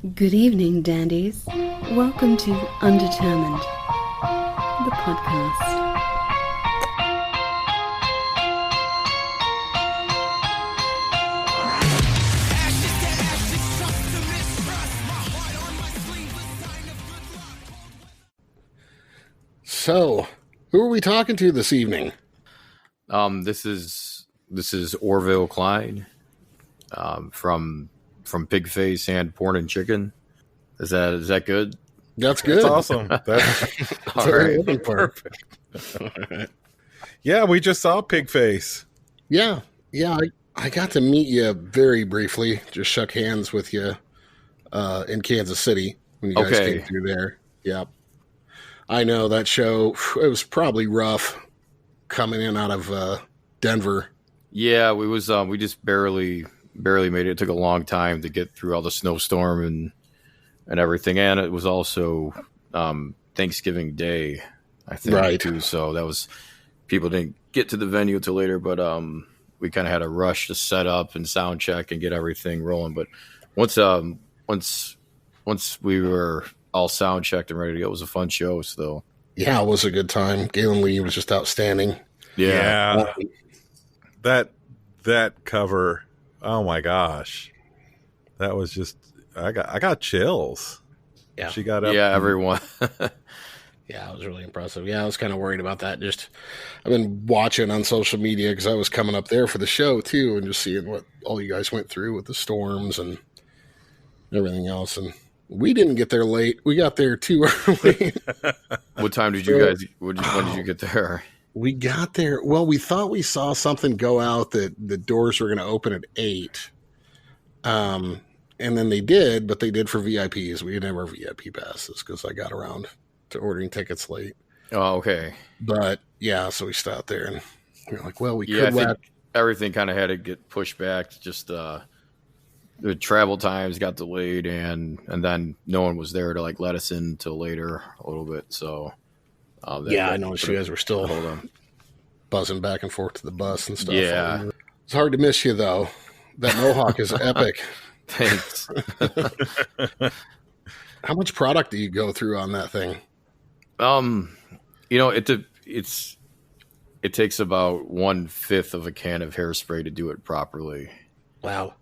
Good evening, dandies. Welcome to Undetermined, the podcast. So, who are we talking to this evening? This is Orville Kline, from Pigface and Porn and Chicken. Is that good? That's good. That's awesome. That's All very right. looking for. yeah. We just saw Pigface. Yeah. I got to meet you very briefly. Just shook hands with you in Kansas City when you guys came through there. Yep. I know that show. It was probably rough coming in out of Denver. Yeah, we just barely made it. It took a long time to get through all the snowstorm and everything, and it was also Thanksgiving Day, I think, right, too. So that was, people didn't get to the venue till later, but we kind of had a rush to set up and sound check and get everything rolling. But once we were all sound checked and ready to go, it was a fun show. So yeah, it was a good time. Galen Lee was just outstanding. Yeah. That cover. Oh my gosh. That was just, I got chills. Yeah. She got up. Yeah, everyone. Yeah, it was really impressive. Yeah, I was kind of worried about that. Just, I've been watching on social media because I was coming up there for the show too, and just seeing what all you guys went through with the storms and everything else. And we didn't get there late. We got there too early. What time did you guys? When did you get there? We got there. Well, we thought we saw something go out that the doors were going to open at 8. And then they did, but they did for VIPs. We didn't have our VIP passes because I got around to ordering tickets late. Oh, okay. But yeah, so we stopped there and we were like, well, we Yeah, could I think everything kind of had to get pushed back. Just the travel times got delayed, and then no one was there to like let us in until later a little bit. So I noticed you guys were still hold on, buzzing back and forth to the bus and stuff. Yeah, it's hard to miss you though. That mohawk is epic. Thanks. How much product do you go through on that thing? It takes about 1/5 of a can of hairspray to do it properly. Wow.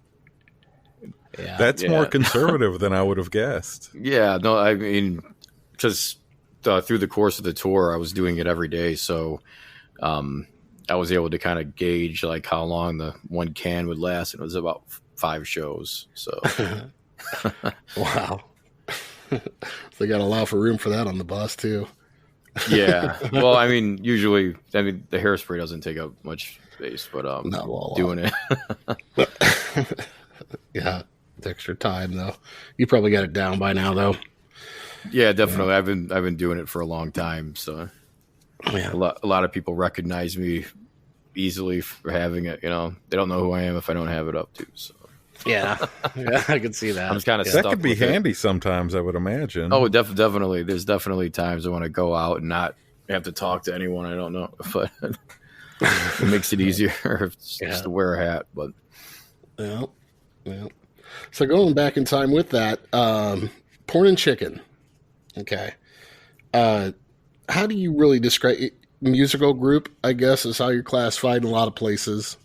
Yeah, That's more conservative than I would have guessed. Yeah, no, I mean, because through the course of the tour, I was doing it every day, so I was able to kind of gauge like how long the one can would last, and it was about 5 shows. So, wow. They got to allow for room for that on the bus too. Yeah. Well, I mean, usually, the hairspray doesn't take up much space, but doing it. Yeah, it's extra time though. You probably got it down by now though. Yeah, definitely. Yeah. I've been doing it for a long time, so yeah. A lot of people recognize me easily for having it. They don't know who I am if I don't have it up too. So yeah, I can see that. I'm just kind of that could be handy sometimes, I would imagine. Oh, definitely. There's definitely times I want to go out and not have to talk to anyone I don't know, but it makes it easier just to wear a hat. But yeah. So going back in time with that, Porn and Chicken. Okay. How do you really describe it? Musical group, I guess, is how you're classified in a lot of places.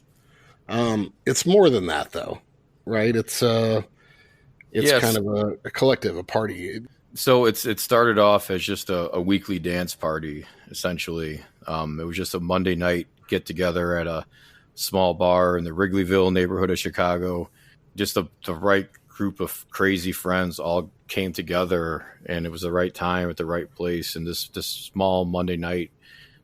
It's more than that, though, right? It's yes. Kind of a collective, a party. So it started off as just a weekly dance party, essentially. It was just a Monday night get together at a small bar in the Wrigleyville neighborhood of Chicago. Just the right group of crazy friends all came together, and it was the right time at the right place. And this small Monday night,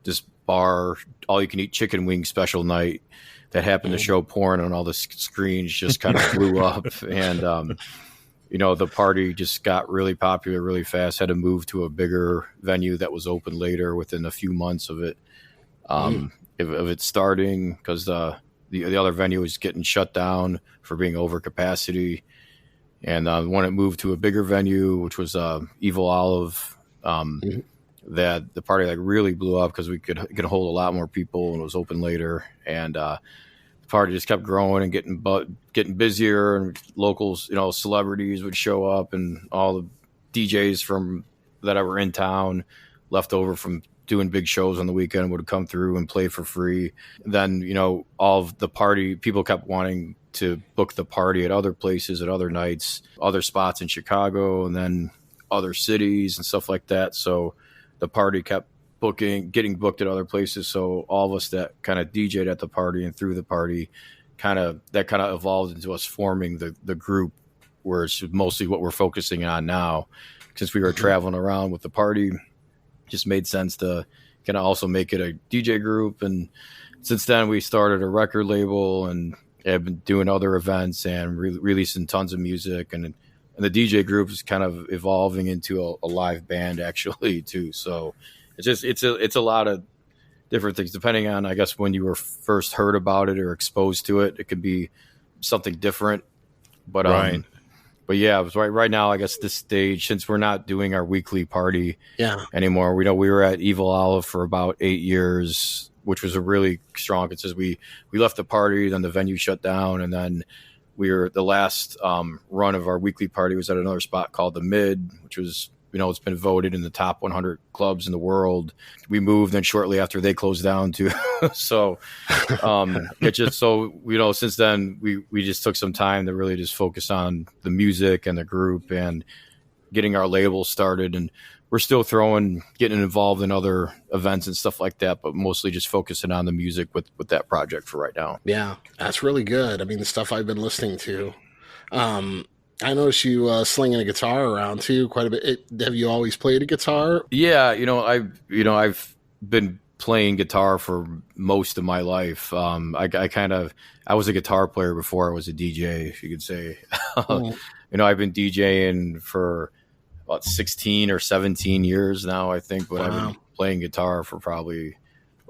this bar, all you can eat chicken wing special night that happened to show porn on all the screens just kind of blew up. And, the party just got really popular really fast, had to move to a bigger venue that was open later within a few months of it. Of it starting, because the other venue was getting shut down for being over capacity. And when it moved to a bigger venue, which was Evil Olive, that the party really blew up because we could hold a lot more people, and it was open later. And the party just kept growing and getting busier, and locals, celebrities would show up, and all the DJs that were in town, left over from doing big shows on the weekend, would come through and play for free. Then, all of the party people kept wanting to book the party at other places, at other nights, other spots in Chicago, and then other cities and stuff like that. So the party kept getting booked at other places. So all of us that kind of DJ'd at the party and through the party, kind of evolved into us forming the group, where it's mostly what we're focusing on now. Since we were traveling around with the party, just made sense to kind of also make it a DJ group. And since then we started a record label and have been doing other events and releasing tons of music, and the DJ group is kind of evolving into a live band actually too. So it's a lot of different things depending on, I guess, when you were first heard about it or exposed to it. It could be something different, but right. But yeah, it was right now, I guess, this stage, since we're not doing our weekly party anymore. We were at Evil Olive for about 8 years, which was a really strong, because we left the party, then the venue shut down, and then the last run of our weekly party was at another spot called The Mid, which was, it's been voted in the top 100 clubs in the world. We moved, and shortly after they closed down too. So it's just so, since then we just took some time to really just focus on the music and the group and getting our label started. And we're still getting involved in other events and stuff like that, but mostly just focusing on the music with that project for right now. Yeah, that's really good. I mean, the stuff I've been listening to, I noticed you slinging a guitar around too quite a bit. Have you always played a guitar? Yeah, I've been playing guitar for most of my life. I was a guitar player before I was a DJ, if you could say. I've been DJing for about 16 or 17 years now, I think, but I've been playing guitar for probably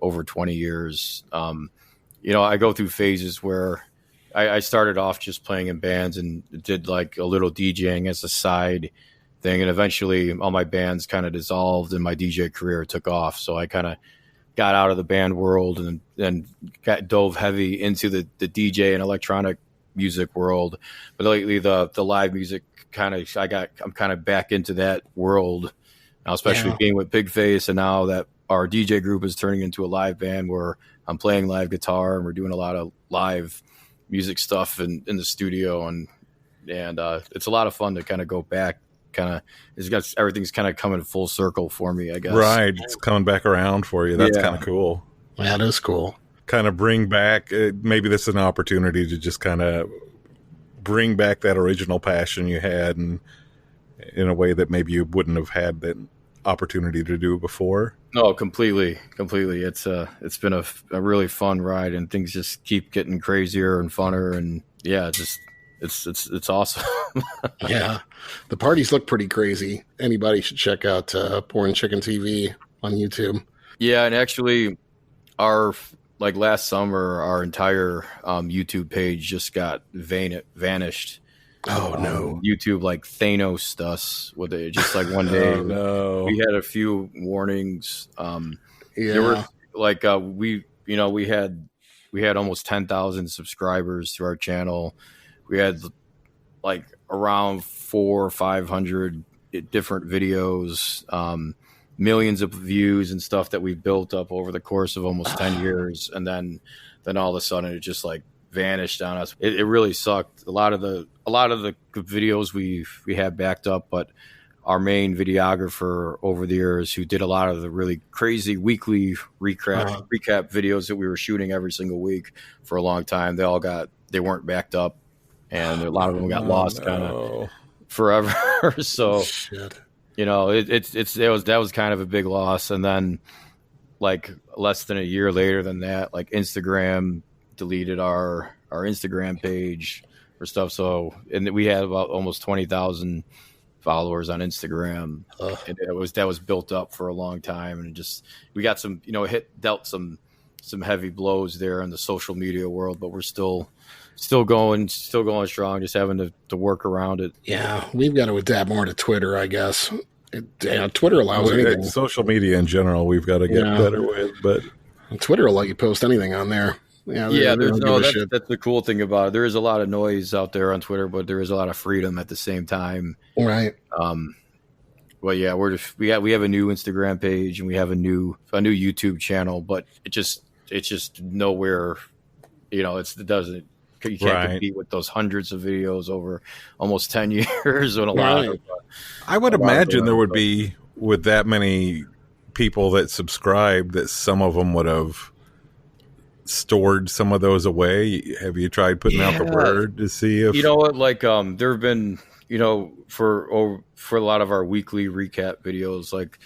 over 20 years. I go through phases where I started off just playing in bands and did like a little DJing as a side thing. And eventually all my bands kind of dissolved and my DJ career took off. So I kind of got out of the band world and dove heavy into the DJ and electronic music world. But lately the live music I'm kind of back into that world now, especially being with Big Face. And now that our DJ group is turning into a live band where I'm playing live guitar and we're doing a lot of live music stuff in the studio, and it's a lot of fun to kind of go back. Everything's kind of coming full circle for me, I guess. Right, it's coming back around for you. That's kind of cool. Yeah, that is cool. Kind of bring back. Maybe this is an opportunity to just kind of bring back that original passion you had, and in a way that maybe you wouldn't have had that opportunity to do before. No, completely. It's been a really fun ride, and things just keep getting crazier and funner, and it's awesome. Yeah, the parties look pretty crazy. Anybody should check out Porn Chicken TV on YouTube. Yeah, and actually, last summer, our entire YouTube page just got vanished. Oh no! YouTube Thanos us with it. Just one day, oh, no. We had a few warnings. There were we had almost 10,000 subscribers to our channel. We had around 400 or 500 different videos, millions of views and stuff that we built up over the course of almost 10 years, and then all of a sudden it just vanished on us. It really sucked. A lot of the videos we had backed up, but our main videographer over the years, who did a lot of the really crazy weekly recap videos that we were shooting every single week for a long time, they weren't backed up, and a lot of them got lost kind of forever. So shit. That was kind of a big loss. And then less than a year later than that, Instagram deleted our Instagram page or stuff. So, and we had about almost 20,000 followers on Instagram. And that was built up for a long time, and we got some, dealt some heavy blows there in the social media world, but we're still going strong, just having to work around it. Yeah, we've got to adapt more to Twitter, I guess. Twitter allows anything. Social media in general, we've got to get better with, but Twitter will let you post anything on there. Yeah, Yeah, they there's don't give no. a shit. That's the cool thing about it. There is a lot of noise out there on Twitter, but there is a lot of freedom at the same time. Right. Well, yeah, we have a new Instagram page and we have a new YouTube channel, but it's just nowhere. It doesn't. You can't compete with those hundreds of videos over almost 10 years. And I would imagine there would be, with that many people that subscribe, that some of them would have stored some of those away. Have you tried putting out the word to see if what? Like, there have been, for a lot of our weekly recap videos, like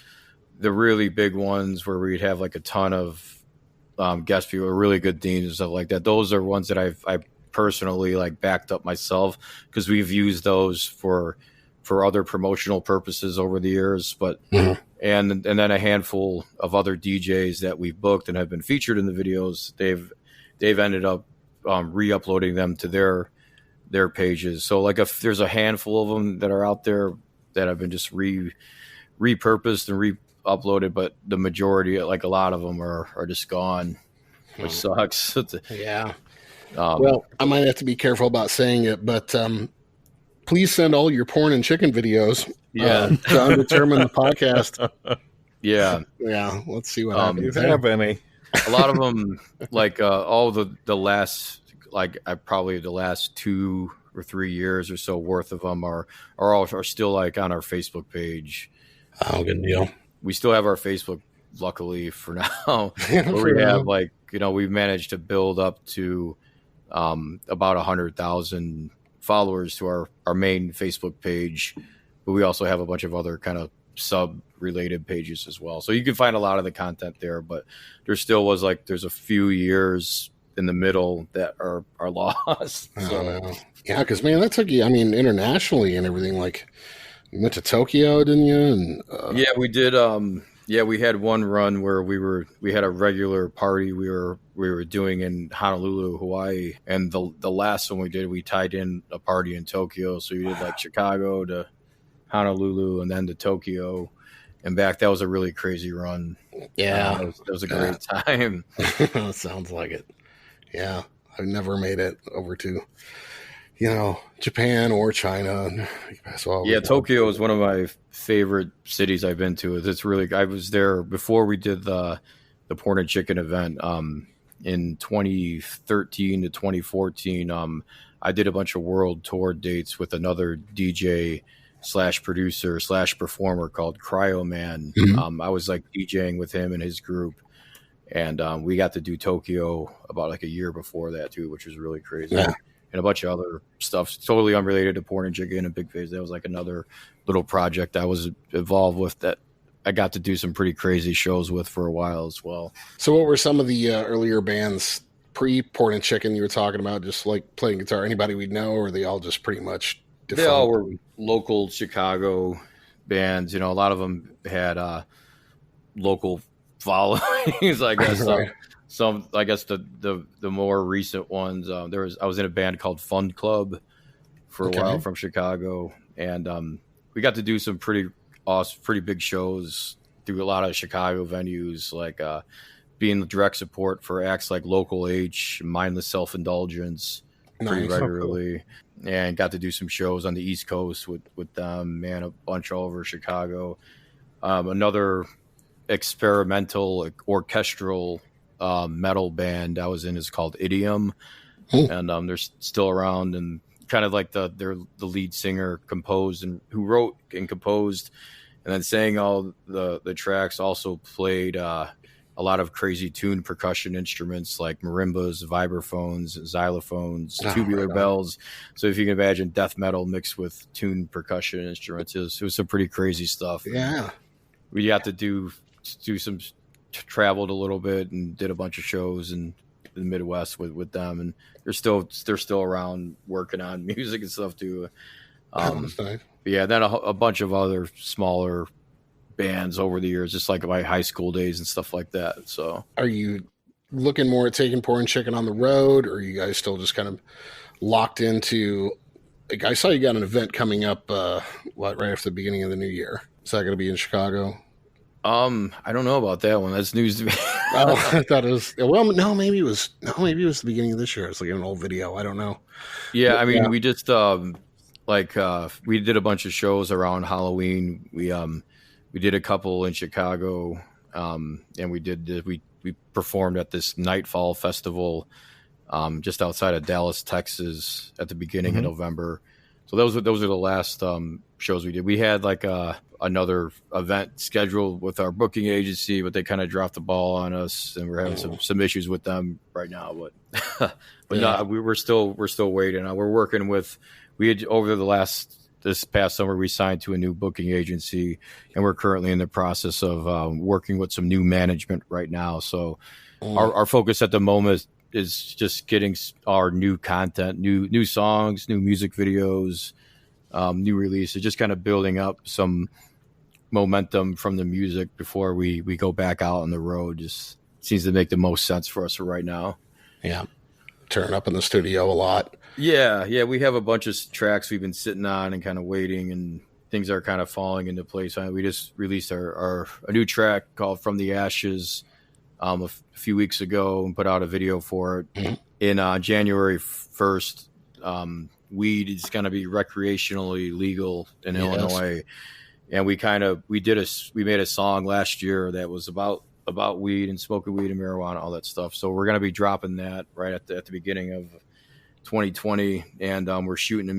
the really big ones where we'd have like a ton of guest people, really good themes and stuff like that. Those are ones that I personally like backed up myself because we've used those for other promotional purposes over the years. But and then a handful of other DJs that we've booked and have been featured in the videos, they've ended up re-uploading them to their pages. So like if there's a handful of them that are out there that have been just repurposed and re-uploaded, but the majority, like a lot of them are just gone, which sucks. Yeah. Well, I might have to be careful about saying it, but please send all your porn and chicken videos to Undetermined the podcast. Yeah. Yeah. Let's see what happens. Do you have any? A lot of them, like all the last, like probably the last 2 or 3 years or so worth of them are still like on our Facebook page. Oh, good deal. We still have our Facebook, luckily for now. We have like, we've managed to build up to about 100,000 followers to our main Facebook page, but we also have a bunch of other kind of sub-related pages as well. So you can find a lot of the content there, but there's a few years in the middle that are lost. So. Yeah, because man, that took you. I mean, internationally and everything. Like, you went to Tokyo, didn't you? And yeah, we did. We had one run where we had a regular party we were doing in Honolulu, Hawaii, and the last one we did, we tied in a party in Tokyo. So we did like Chicago to Honolulu and then to Tokyo and back. That was a really crazy run. Yeah, that was a great time. Sounds like it. Yeah, I've never made it over to Japan or China. Yeah, Tokyo is one of my favorite cities I've been to. It's really, I was there before we did the Porn and Chicken event in 2013 to 2014. I did a bunch of world tour dates with another DJ / producer / performer called Cryo Man. Mm-hmm. I was like DJing with him and his group, and we got to do Tokyo about like a year before that too, which was really crazy. Yeah. And a bunch of other stuff totally unrelated to Porn and Chicken and Big Phase. That was like another little project I was involved with that I got to do some pretty crazy shows with for a while as well. So what were some of the earlier bands pre-Porn and Chicken you were talking about, just like playing guitar? Anybody we'd know, or are they all just pretty much defunct? They all were local Chicago bands. A lot of them had local followings, I guess. Right. Some, I guess the more recent ones, I was in a band called Fun Club for a while from Chicago, and we got to do some pretty awesome, pretty big shows through a lot of Chicago venues, like being the direct support for acts like Local H, Mindless Self-Indulgence pretty regularly, and got to do some shows on the East Coast with them, man, a bunch all over Chicago. Another experimental orchestral metal band I was in is called Idiom, and they're still around, and kind of like the lead singer who wrote and composed and then sang all the tracks, also played a lot of crazy tuned percussion instruments like marimbas, vibraphones, xylophones, tubular bells. So if you can imagine death metal mixed with tuned percussion instruments, it was some pretty crazy stuff. Yeah, we got to do some, traveled a little bit and did a bunch of shows in the Midwest with them, and they're still around working on music and stuff too. nice. Yeah, then a bunch of other smaller bands over the years, just like my high school days and stuff like that. So, are you looking more at taking Porn and Chicken on the road, or are you guys still just kind of locked into? Like, I saw you got an event coming up, right after the beginning of the new year. Is that going to be in Chicago? I don't know about that one. That's news to me. Oh, I thought it was. Well, no, maybe it was. No, maybe it was the beginning of this year. It's like an old video. I don't know. Yeah, But, I mean, we just we did a bunch of shows around Halloween. We did a couple in Chicago, and we performed at this Nightfall festival just outside of Dallas, Texas, at the beginning of November. So those are the last shows we did. We had like another event scheduled with our booking agency, but they kind of dropped the ball on us, and we're having some issues with them right now. But no, we're still waiting. We're working with. We had this past summer we signed to a new booking agency, and we're currently in the process of working with some new management right now. So our focus at the moment is just getting our new content, new songs, new music videos, new releases, just kind of building up some momentum from the music before we go back out on the road. Just seems to make the most sense for us for right now. Yeah. Turn up in the studio a lot. Yeah. We have a bunch of tracks we've been sitting on and kind of waiting, and things are kind of falling into place. We just released a new track called From the Ashes a few weeks ago and put out a video for it. In January 1st. Weed is going to be recreationally legal in Illinois, and we made a song last year that was about weed and smoking weed and marijuana, all that stuff. So we're going to be dropping that right at the beginning of 2020, and we're shooting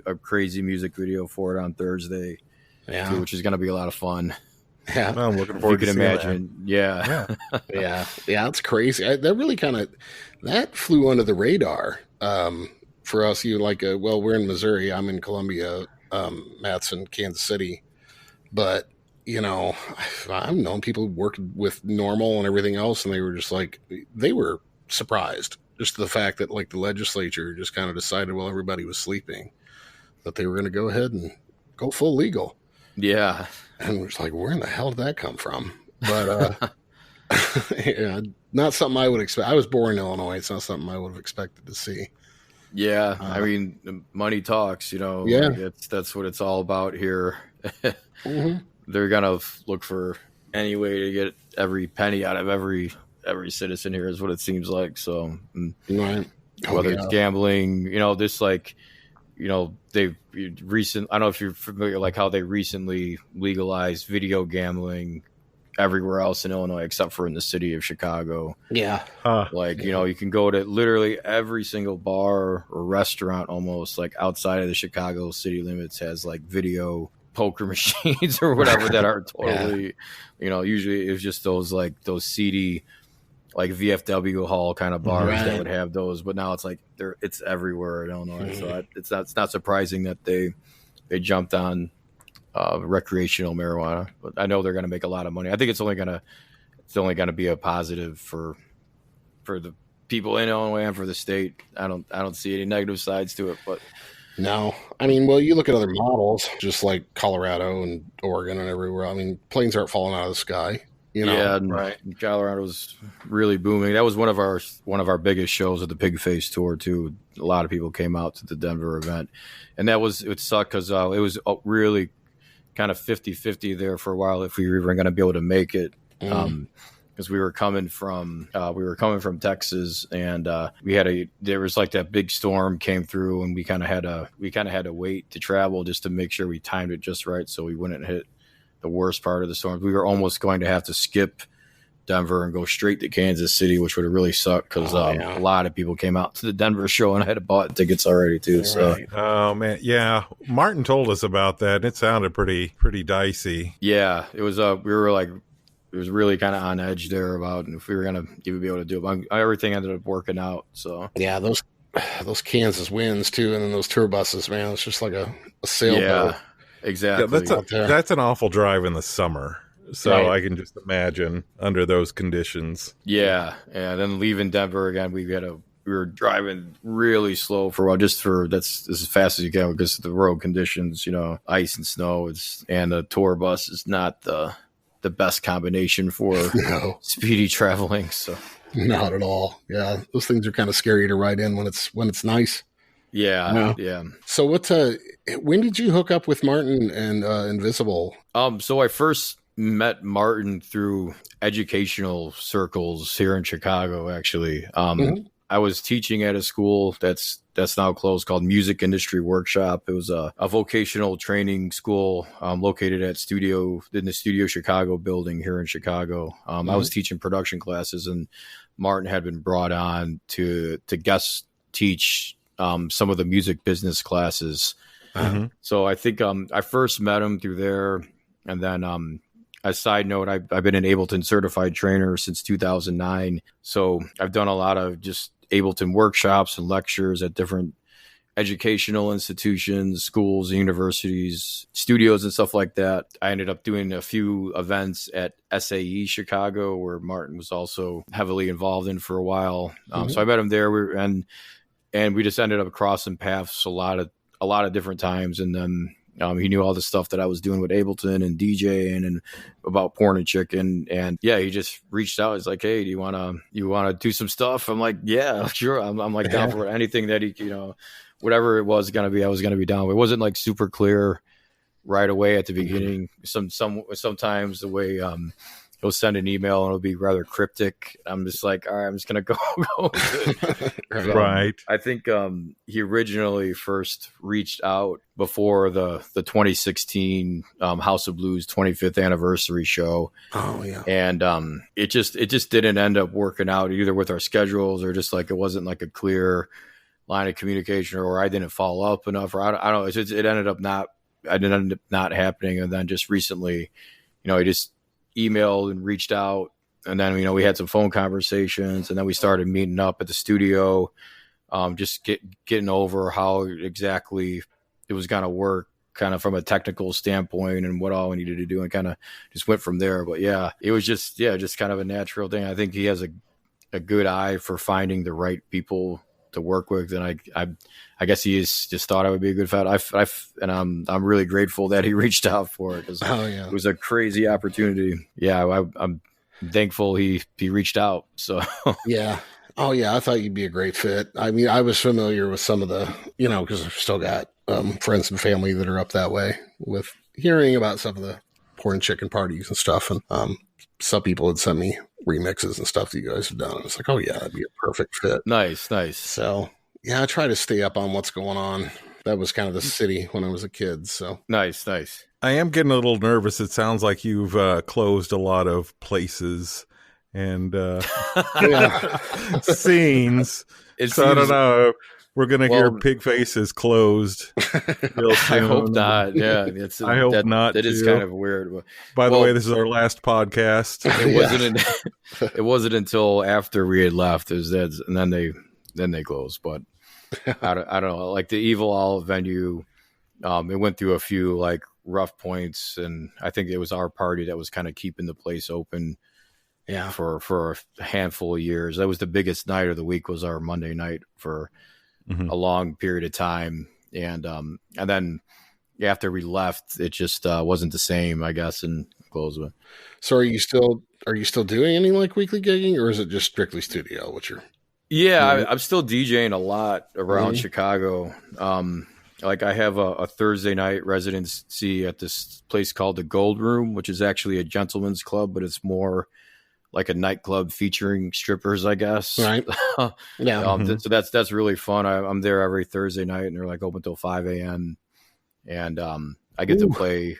a crazy music video for it on Thursday, too, which is going to be a lot of fun. Yeah, I'm looking forward to imagine. That. Yeah, it's crazy. That really that flew under the radar for us. We're in Missouri. I'm in Columbia. Matt's in Kansas City, but I've known people working with Normal and everything else, and they were just they were surprised just the fact that the legislature just kind of decided while everybody was sleeping that they were going to go ahead and go full legal. Yeah. And we're just where in the hell did that come from? But not something I would expect. I was born in Illinois. It's not something I would have expected to see. Yeah. I mean, the money talks, Yeah. That's what it's all about here. They're going to look for any way to get every penny out of every citizen here is what it seems like. So right. Whether it's gambling, they've I don't know if you're familiar, how they recently legalized video gambling everywhere else in Illinois except for in the city of Chicago. Yeah. You can go to literally every single bar or restaurant almost outside of the Chicago city limits has video poker machines or whatever that are totally, usually it's just those seedy VFW hall kind of bars that would have those, but now it's everywhere in Illinois. So it's not surprising that they jumped on recreational marijuana, but I know they're going to make a lot of money. I think it's only going to be a positive for the people in Illinois and for the state. I don't see any negative sides to it, but no, I mean, well, you look at other models, just like Colorado and Oregon and everywhere. I mean, planes aren't falling out of the sky. Yeah, right. Colorado's really booming. That was one of our biggest shows at the Pig Face tour too. A lot of people came out to the Denver event, and it sucked because it was really kind of 50-50 there for a while if we were even going to be able to make it. Because we were coming from Texas, and there was that big storm came through, and we kind of had to wait to travel just to make sure we timed it just right so we wouldn't hit the worst part of the storm. We were almost going to have to skip Denver and go straight to Kansas City, which would have really sucked because a lot of people came out to the Denver show, and I had bought tickets already too. So, oh man, yeah, Martin told us about that. It sounded pretty dicey. Yeah, it was. It was really kind of on edge there about if we were going to even be able to do it. But everything ended up working out. So yeah, those Kansas winds too, and then those tour buses, man, it's just like a sailboat. Yeah, exactly. Yeah, that's an awful drive in the summer. So I can just imagine under those conditions. Yeah, and then leaving Denver again, we were driving really slow for a while, that's as fast as you can because of the road conditions, ice and snow. And the tour bus is not the best combination for speedy traveling. So not at all. Yeah, those things are kind of scary to ride in when it's nice. Yeah. So when did you hook up with Martin and Invisible? So I first met Martin through educational circles here in Chicago, actually. I was teaching at a school that's now closed called Music Industry Workshop. It was a vocational training school located in the Studio Chicago building here in Chicago. I was teaching production classes, and Martin had been brought on to guest teach some of the music business classes. So I think I first met him through there, and then a side note, I've been an Ableton certified trainer since 2009. So I've done a lot of just Ableton workshops and lectures at different educational institutions, schools, universities, studios, and stuff like that. I ended up doing a few events at SAE Chicago, where Martin was also heavily involved in for a while. So I met him there, and we just ended up crossing paths a lot of different times. And then he knew all the stuff that I was doing with Ableton and DJing and about Porn and Chicken. And yeah, he just reached out. He's like, "Hey, do you want to do some stuff?" I'm like, "Yeah, sure." I'm like down for anything that he, whatever it was going to be, I was going to be down. It wasn't like super clear right away at the beginning. Sometimes the way, he'll send an email and it'll be rather cryptic. I'm just like, all right, I'm just going to go. Right. I think he originally first reached out before the 2016 House of Blues 25th anniversary show. Oh yeah. And it just didn't end up working out either with our schedules, or just like it wasn't like a clear line of communication, or I didn't follow up enough, or I don't know. It ended up not happening. And then just recently, he just emailed and reached out, and then we had some phone conversations, and then we started meeting up at the studio, just getting over how exactly it was going to work, kind of from a technical standpoint, and what all we needed to do, and kind of just went from there. But yeah, it was just kind of a natural thing. I think he has a good eye for finding the right people to work with, and I guess he just thought I would be a good fit. And I'm really grateful that he reached out for it, because it was a crazy opportunity. Yeah, I'm thankful he reached out. So yeah. Oh yeah, I thought you'd be a great fit. I mean, I was familiar with some of the, because I've still got friends and family that are up that way, with hearing about some of the Porn Chicken parties and stuff, and some people had sent me remixes and stuff that you guys have done. It's like, oh yeah, that'd be a perfect fit. Nice. So yeah, I try to stay up on what's going on. That was kind of the city when I was a kid. So nice. I am getting a little nervous. It sounds like you've closed a lot of places and scenes. So I don't know. We're going to hear Pig Faces closed real soon. I hope not. Yeah. I hope not. That is kind of weird. By the way, this is our last podcast. It wasn't until after we had left, and then they closed. But I don't know. Like the Evil Olive venue, it went through a few like rough points, and I think it was our party that was kind of keeping the place open. Yeah. For a handful of years. That was the biggest night of the week, was our Monday night for a long period of time. And then after we left, it just wasn't the same, I guess, and closed with. So are you still doing any like weekly gigging, or is it just strictly studio? I'm still DJing a lot around Chicago. Like I have a Thursday night residency at this place called the Gold Room, which is actually a gentleman's club, but it's more like a nightclub featuring strippers, I guess. Right. Yeah. So that's really fun. I'm there every Thursday night, and they're like open till 5 a.m. And I get to play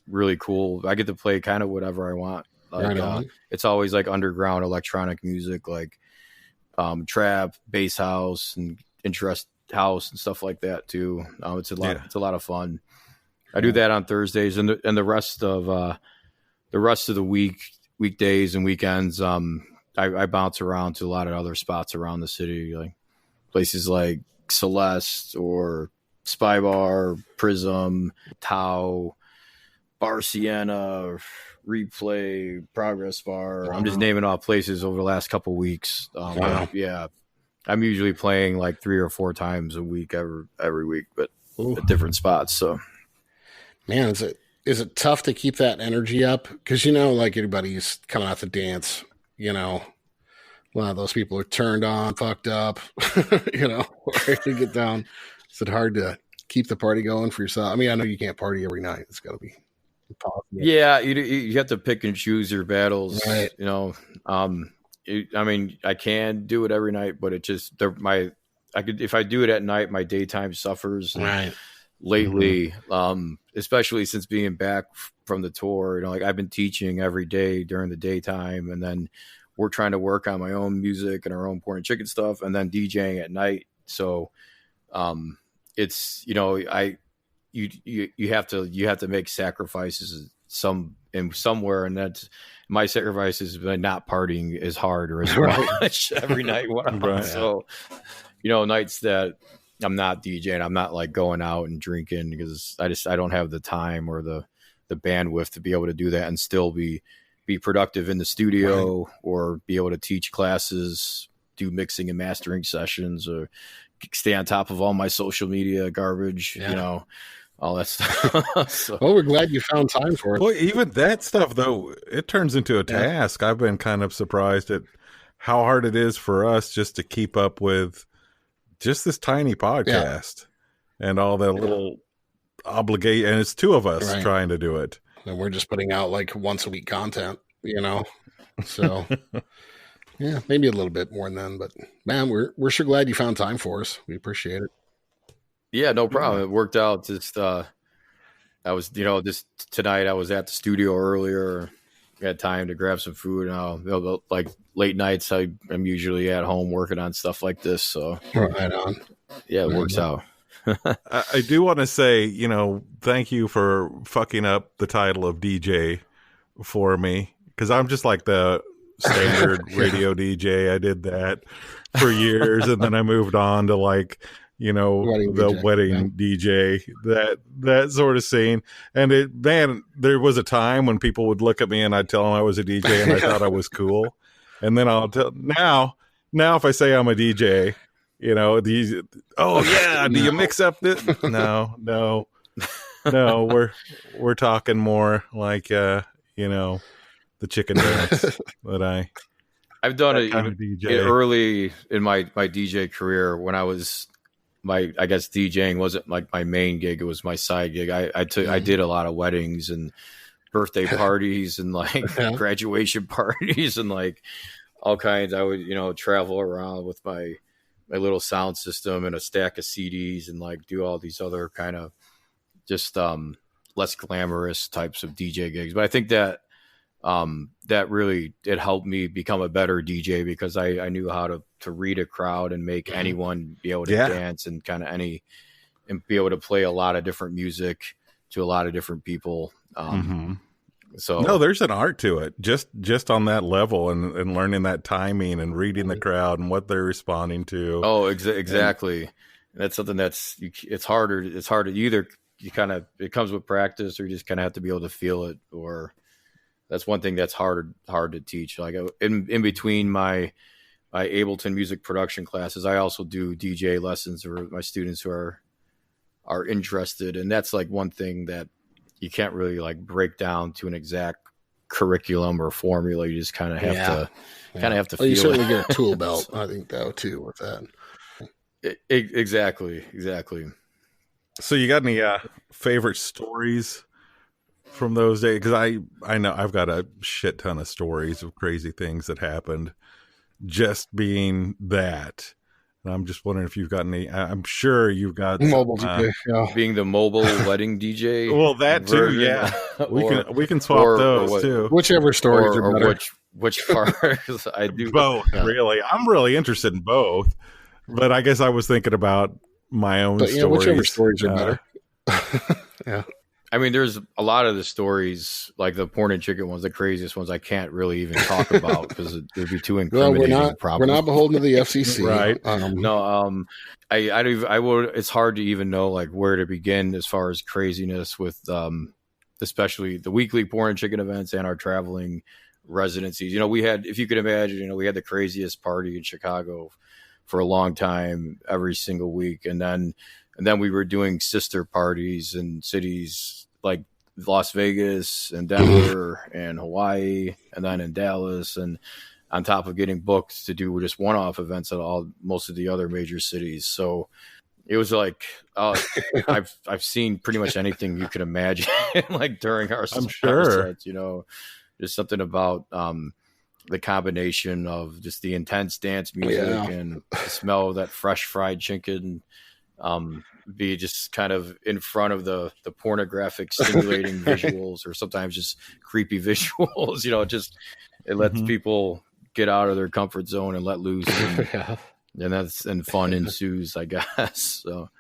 really cool. I get to play kind of whatever I want. Like, it's always like underground electronic music, like trap, bass house, and interest house and stuff like that too. It's a lot. It's a lot of fun. I do that on Thursdays, and the rest of the weekdays and weekends, I bounce around to a lot of other spots around the city, like places like Celeste or Spy Bar, Prism, Tau, Bar Sienna, Replay, Progress Bar. I'm just naming off places over the last couple of weeks. Yeah, I'm usually playing like 3 or 4 times a week every week, but at different spots. So, man, is it tough to keep that energy up? Because like everybody's coming out to dance. A lot of those people are turned on, fucked up. Ready to get down. Is it hard to keep the party going for yourself? I mean, I know you can't party every night. It's got to be Yeah, you have to pick and choose your battles. Right. You know, I mean, I can do it every night, but it just if I do it at night, my daytime suffers. And Right. lately, especially since being back from the tour, you know, like I've been teaching every day during the daytime, and then we're trying to work on my own music and our own pork and chicken stuff, and then DJing at night. So, it's, you know, you have to make sacrifices somewhere, and that's my sacrifices by not partying as hard or as much every night. Right. So, you know, nights that I'm not DJing, I'm not like going out and drinking, because I don't have the time or the bandwidth to be able to do that and still be productive in the studio, or be able to teach classes, do mixing and mastering sessions, or stay on top of all my social media garbage, you know, all that stuff. So, Well, we're glad you found time for it. Well, even that stuff, though, it turns into a task. I've been kind of surprised at how hard it is for us just to keep up with just this tiny podcast and all that little obligate. And it's two of us trying to do it. And we're just putting out like once a week content, you know? So yeah, maybe a little bit more than then, but man, we're sure glad you found time for us. We appreciate it. Yeah, no problem. It worked out. Just I was, you know, just tonight I was at the studio earlier. Had time to grab some food. And like late nights, I'm usually at home working on stuff like this. So Right on. Yeah, it works out. I do want to say, you know, thank you for fucking up the title of DJ for me, because I'm just like the standard radio DJ. I did that for years, and then I moved on to like, you know, wedding DJ, that sort of scene. And there was a time when people would look at me and I'd tell them I was a DJ and I thought I was cool. And then I'll tell now if I say I'm a DJ, you know, do you mix up this? No, we're talking more like, you know, the chicken dance that I've done it early in my DJ career, when I was, I guess DJing wasn't like my main gig. It was my side gig. I did a lot of weddings and birthday parties and like graduation parties and like all kinds. I would, you know, travel around with my little sound system and a stack of CDs and like do all these other kind of just less glamorous types of DJ gigs. But I think that that really, it helped me become a better DJ, because I knew how to read a crowd and make anyone be able to dance and kind of and be able to play a lot of different music to a lot of different people. So no, there's an art to it, just on that level, and learning that timing and reading the crowd and what they're responding to. Oh, exactly. And that's something it's harder. It's hard to either it comes with practice, or you just kind of have to be able to feel it, or that's one thing that's hard to teach. Like in between my Ableton music production classes, I also do DJ lessons for my students who are interested. And that's like one thing that you can't really like break down to an exact curriculum or formula. You just kind of have to feel you certainly it. get a tool belt, I think, though, too, with that. Exactly. So you got any favorite stories from those days? Because I know I've got a shit ton of stories of crazy things that happened just being that. And I'm just wondering if you've got any. I'm sure you've got mobile DJ, being the mobile wedding DJ. Well, that too, yeah. We can swap those too. Whichever stories are better. Which part? I do both. Yeah. Really, I'm really interested in both. But I guess I was thinking about my own stories. Whichever stories are better. Yeah. I mean, there's a lot of the stories, like the porn and chicken ones, the craziest ones, I can't really even talk about because it would be too incriminating. Well, we're not beholden to the FCC, right? I would. It's hard to even know like where to begin as far as craziness with, especially the weekly porn and chicken events and our traveling residencies. You know, we had, if you could imagine, you know, we had the craziest party in Chicago for a long time every single week, and then we were doing sister parties in cities like Las Vegas and Denver and Hawaii, and then in Dallas, and on top of getting booked to do just one-off events at most of the other major cities. So it was like I've seen pretty much anything you could imagine like during our sets, you know, just something about the combination of just the intense dance music and the smell of that fresh fried chicken, be just kind of in front of the pornographic stimulating visuals, or sometimes just creepy visuals, you know, it lets people get out of their comfort zone and let loose. And fun ensues, I guess. So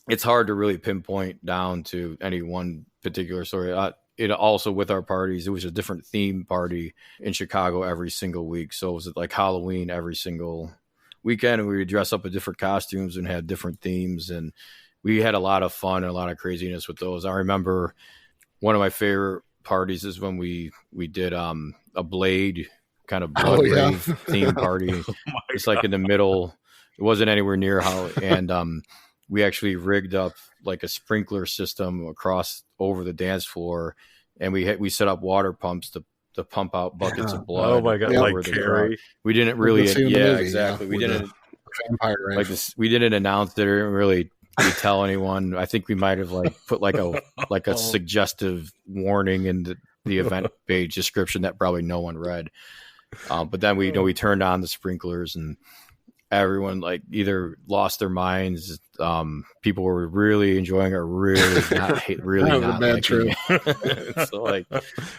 it's hard to really pinpoint down to any one particular story. It also, with our parties, it was a different theme party in Chicago every single week. So it was like Halloween every single weekend, and we would dress up in different costumes and had different themes. And we had a lot of fun and a lot of craziness with those. I remember one of my favorite parties is when we did a Blade kind of blood rave theme party. It's like in the middle. It wasn't anywhere near how, and we actually rigged up like a sprinkler system across over the dance floor, and we set up water pumps to pump out buckets of blood. Oh my god! Like Carrie. We didn't really, exactly. We didn't like this. We didn't announce it. Didn't really tell anyone. I think we might have like put like a suggestive warning in the event page description that probably no one read. But then we turned on the sprinklers, and everyone like either lost their minds. People were really enjoying it, really not liking it. So like,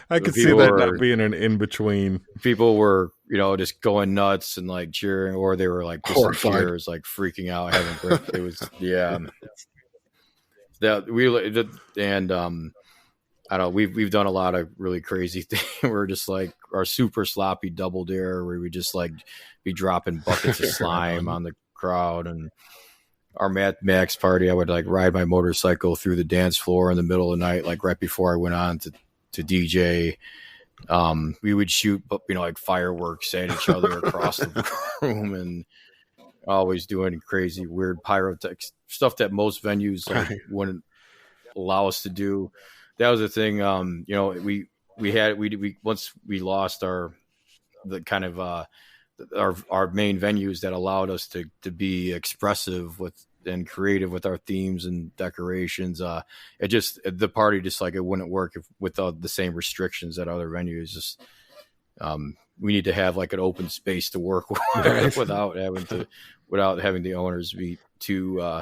I could see that not being an in between. People were, you know, just going nuts and like cheering, or they were like just in tears, like freaking out, having break. It was I don't know. We've done a lot of really crazy things. We're just like our super sloppy double dare, where we just like be dropping buckets of slime on the crowd. And our Mad Max party, I would like ride my motorcycle through the dance floor in the middle of the night, like right before I went on to DJ. We would shoot, you know, like fireworks at each other across the room, and always doing crazy, weird pyrotechnics stuff that most venues like, wouldn't allow us to do. That was the thing. You know, we once we lost our main venues that allowed us to be expressive with and creative with our themes and decorations. The party just like it wouldn't work without the same restrictions at other venues. Just we need to have like an open space to work with without having the owners be too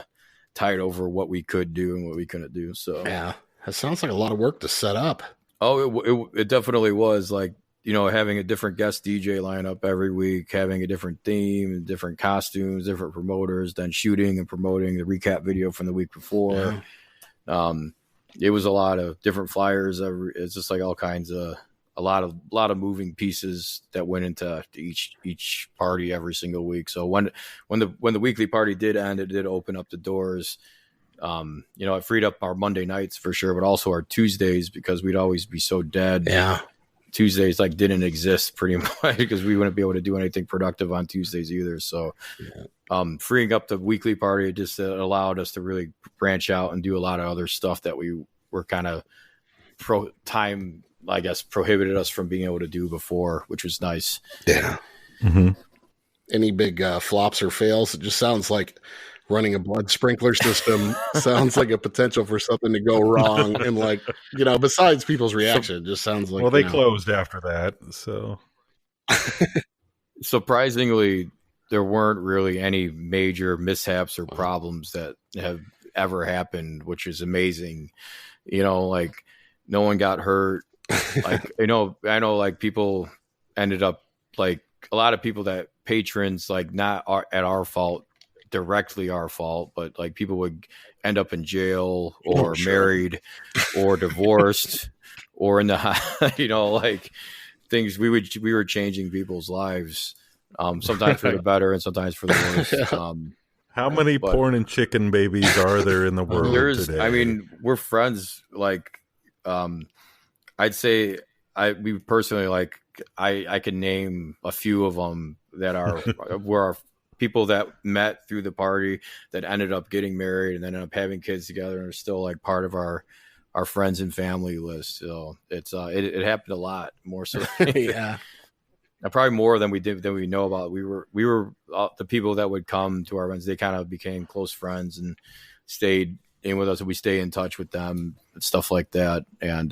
tight over what we could do and what we couldn't do. So yeah. That sounds like a lot of work to set up. Oh, it definitely was. Like, you know, having a different guest DJ lineup every week, having a different theme, different costumes, different promoters, then shooting and promoting the recap video from the week before. Yeah. It was a lot of different flyers. It's just like all kinds of a lot of moving pieces that went into each party every single week. So when the weekly party did end, it did open up the doors. You know, it freed up our Monday nights for sure, but also our Tuesdays, because we'd always be so dead. Yeah. Tuesdays like didn't exist pretty much because we wouldn't be able to do anything productive on Tuesdays either. So, freeing up the weekly party just allowed us to really branch out and do a lot of other stuff that we were kind of prohibited us from being able to do before, which was nice. Yeah. Mm-hmm. Any big flops or fails? It just sounds like running a blood sprinkler system sounds like a potential for something to go wrong. And like, you know, besides people's reaction, it just sounds like, well, they closed after that. So surprisingly, there weren't really any major mishaps or problems that have ever happened, which is amazing. You know, like no one got hurt. Like, I know like people ended up like a lot of people that patrons, like not at our fault, directly our fault, but like people would end up in jail or married or divorced or in the, you know, like things we were changing people's lives, sometimes for the better and sometimes for the worse. How many porn and chicken babies are there in the world today? I mean, we're friends. Like, I'd say we personally, like, I can name a few of them that were our people that met through the party that ended up getting married and then ended up having kids together and are still like part of our friends and family list. So it's it happened a lot more so. Yeah. Probably more than we know about. We were the people that would come to our events. They kind of became close friends and stayed in with us, and we stay in touch with them and stuff like that. And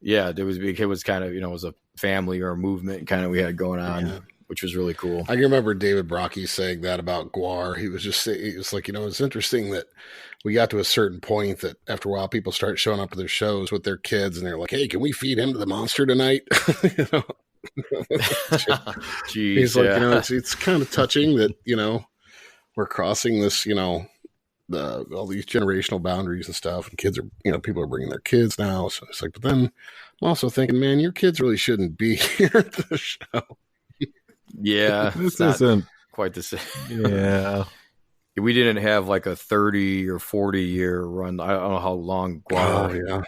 it was kind of, it was a family or a movement kind of we had going on, which was really cool. I can remember David Brocky saying that about Guar. He was like, it's interesting that we got to a certain point that after a while people start showing up to their shows with their kids and they're like, hey, can we feed him to the monster tonight? Jeez, he's like, it's kind of touching that, we're crossing this, all these generational boundaries and stuff, and kids are, people are bringing their kids now. So it's like, but then I'm also thinking, man, your kids really shouldn't be here at the show. Yeah, this isn't quite the same. Yeah. We didn't have like a 30 or 40 year run. I don't know how long Guar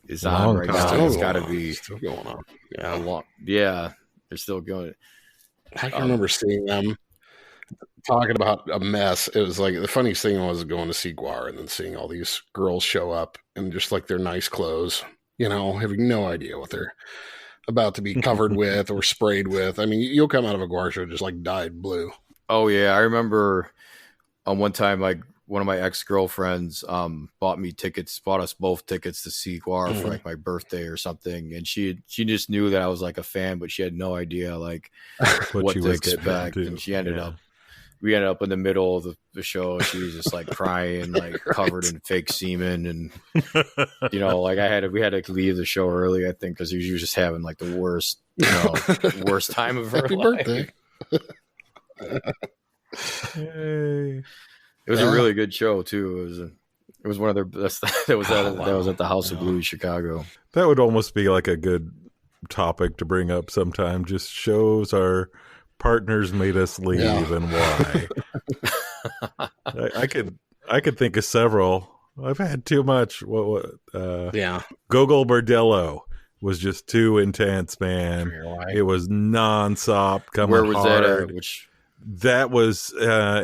is on right now. It's got to be still going on. Yeah, they're still going. I can remember seeing them talking about a mess. It was like the funniest thing was going to see Guar and then seeing all these girls show up and just like their nice clothes, having no idea what they're about to be covered with or sprayed with. I mean, you'll come out of a Guar show just like dyed blue. Oh yeah, I remember one time, like one of my ex-girlfriends bought us both tickets to see Guar for like my birthday or something, and she just knew that I was like a fan, but she had no idea like what to expect, and we ended up in the middle of the show. She was just like crying, like covered in fake semen, and like we had to leave the show early, I think, because she was just having like the worst worst time of her Happy life. Birthday. Hey. It was a really good show too. It was one of their best. That was at the House of Blues, Chicago. That would almost be like a good topic to bring up sometime. Just shows our partners made us leave and why. I could think of several. I've had too much. Gogol Bordello was just too intense, man. It was nonstop coming. Where was hard. that at? That was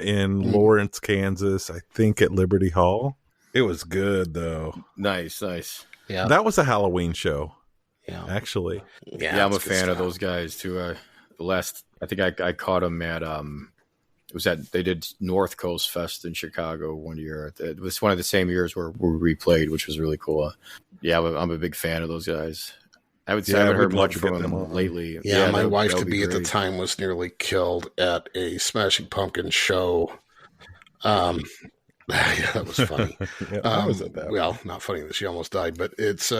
in Lawrence, Kansas, I think at Liberty Hall. It was good, though. Nice. Yeah. That was a Halloween show, Yeah, actually. I'm a fan of those guys, too. I think I caught them at, they did North Coast Fest in Chicago one year. It was one of the same years where we replayed, which was really cool. I'm a big fan of those guys. I haven't heard much from them lately. Yeah, my wife to be at the time was nearly killed at a Smashing Pumpkins show. Yeah, that was funny. Well, not funny that she almost died, but it's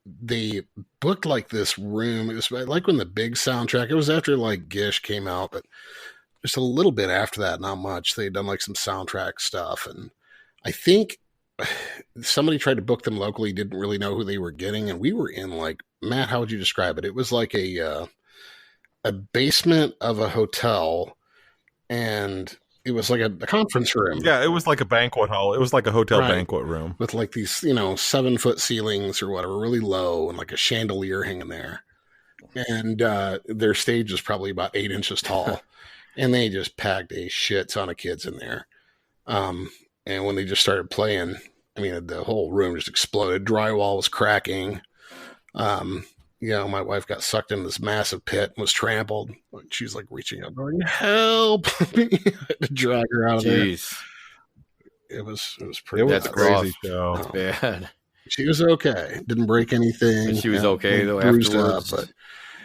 they booked like this room. It was like when the big soundtrack. It was after like Gish came out, but just a little bit after that, not much. They'd done like some soundtrack stuff, and I think somebody tried to book them locally, didn't really know who they were getting, and we were in like, Matt, how would you describe it? It was like a basement of a hotel, and it was like a conference room. Yeah, it was like a banquet hall. It was like a hotel banquet room with like these, 7-foot ceilings or whatever, really low, and like a chandelier hanging there. And their stage was probably about 8 inches tall, and they just packed a shit ton of kids in there. And when they just started playing, I mean, the whole room just exploded. Drywall was cracking. My wife got sucked into this massive pit and was trampled. She's like reaching out, going, "Help me!" I had to drag her out of there. It was pretty. That's crazy. That's bad. She was okay. Didn't break anything. And she was okay though bruised afterwards. Up, but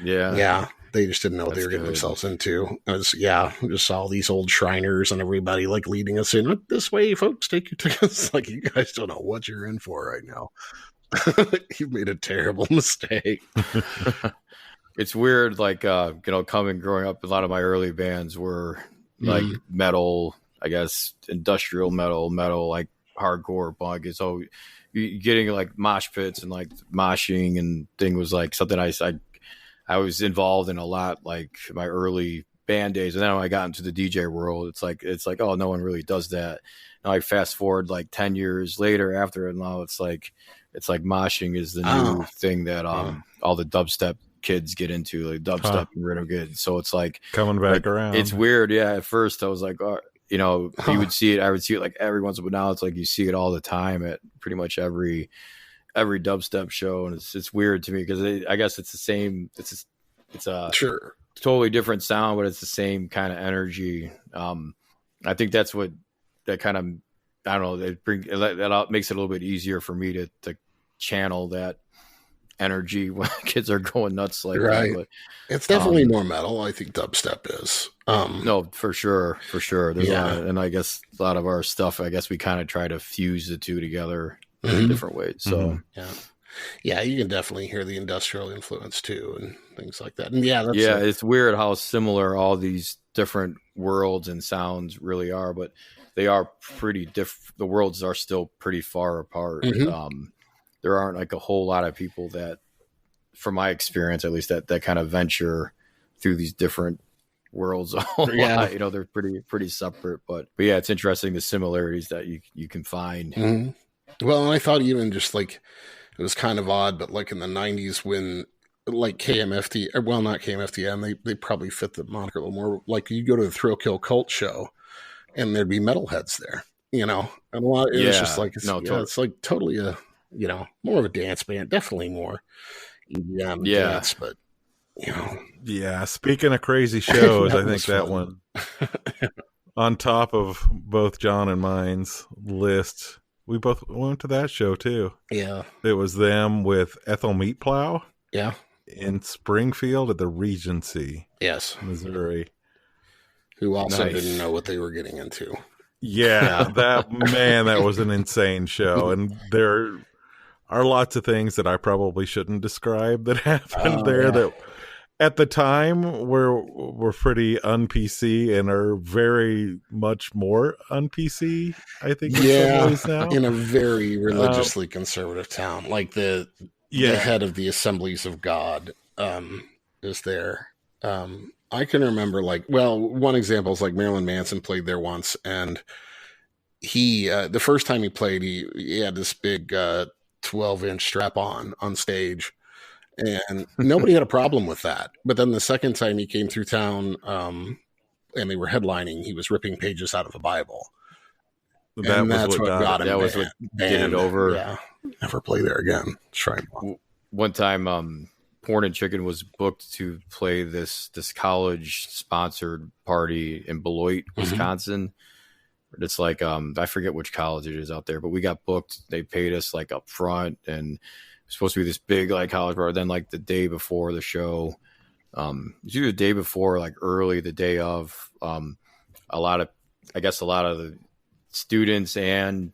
yeah. They just didn't know what they were getting themselves into. We just saw these old Shriners and everybody like leading us in. This way, folks, take your tickets. Like, you guys don't know what you're in for right now. You've made a terrible mistake. It's weird, like growing up, a lot of my early bands were like metal, I guess, industrial metal, like hardcore punk. And so getting like mosh pits and like moshing and thing was like something I was involved in a lot, like my early band days. And then when I got into the DJ world, it's like, oh, no one really does that. Now I fast forward like 10 years later after it, and now it's like moshing is the new thing that all the dubstep kids get into, like dubstep and rhythm kids. So it's like coming back around. It's weird. Yeah. At first I was like, you would see it. I would see it like every once in a while. Now it's like you see it all the time at pretty much every dubstep show, and it's weird to me because I guess it's the same. It's sure. totally different sound, but it's the same kind of energy. I think that's what that kind of, I don't know, that makes it a little bit easier for me to channel that energy when kids are going nuts like right. that. But it's definitely more metal. I think dubstep is. No, for sure. There's a lot of, and I guess a lot of our stuff, I guess we kind of try to fuse the two together in different ways. So yeah, you can definitely hear the industrial influence too, and things like that. And it's weird how similar all these different worlds and sounds really are, but they are pretty different. The worlds are still pretty far apart. There aren't like a whole lot of people that, from my experience at least, that kind of venture through these different worlds a whole lot. You know, they're pretty separate, but yeah, it's interesting the similarities that you can find. Well, and I thought even just like it was kind of odd, but like in the 90s when like KMFD, well, not KMFDM, they probably fit the moniker a little more. Like you go to the Thrill Kill Cult show and there'd be metalheads there, you know, and a lot, it was just like, it's like totally a, you know, more of a dance band, definitely more EDM dance, but you know. Yeah, speaking of crazy shows, I think that one on top of both John and mine's list, we both went to that show too. Yeah. It was them with Ethel Meatplow. Yeah. In Springfield at the Regency. Yes. Missouri. Who also didn't know what they were getting into. Yeah, that was an insane show. And there are lots of things that I probably shouldn't describe that happened there that at the time were pretty un-PC and are very much more un-PC, I think, in some ways now. In a very religiously conservative town. Like the head of the Assemblies of God is there. I can remember one example is like Marilyn Manson played there once, and he the first time he played, he had this big 12-inch strap on stage, and nobody had a problem with that. But then the second time he came through town and they were headlining, he was ripping pages out of a Bible. That's what got him. That was what did it over. Yeah, never play there again. Try one time. Porn and Chicken was booked to play this college sponsored party in Beloit, Wisconsin. It's like I forget which college it is out there, but we got booked. They paid us like up front, and it was supposed to be this big like college party. Then like the day before the show, it was either the day before, like early the day of. A lot of the students and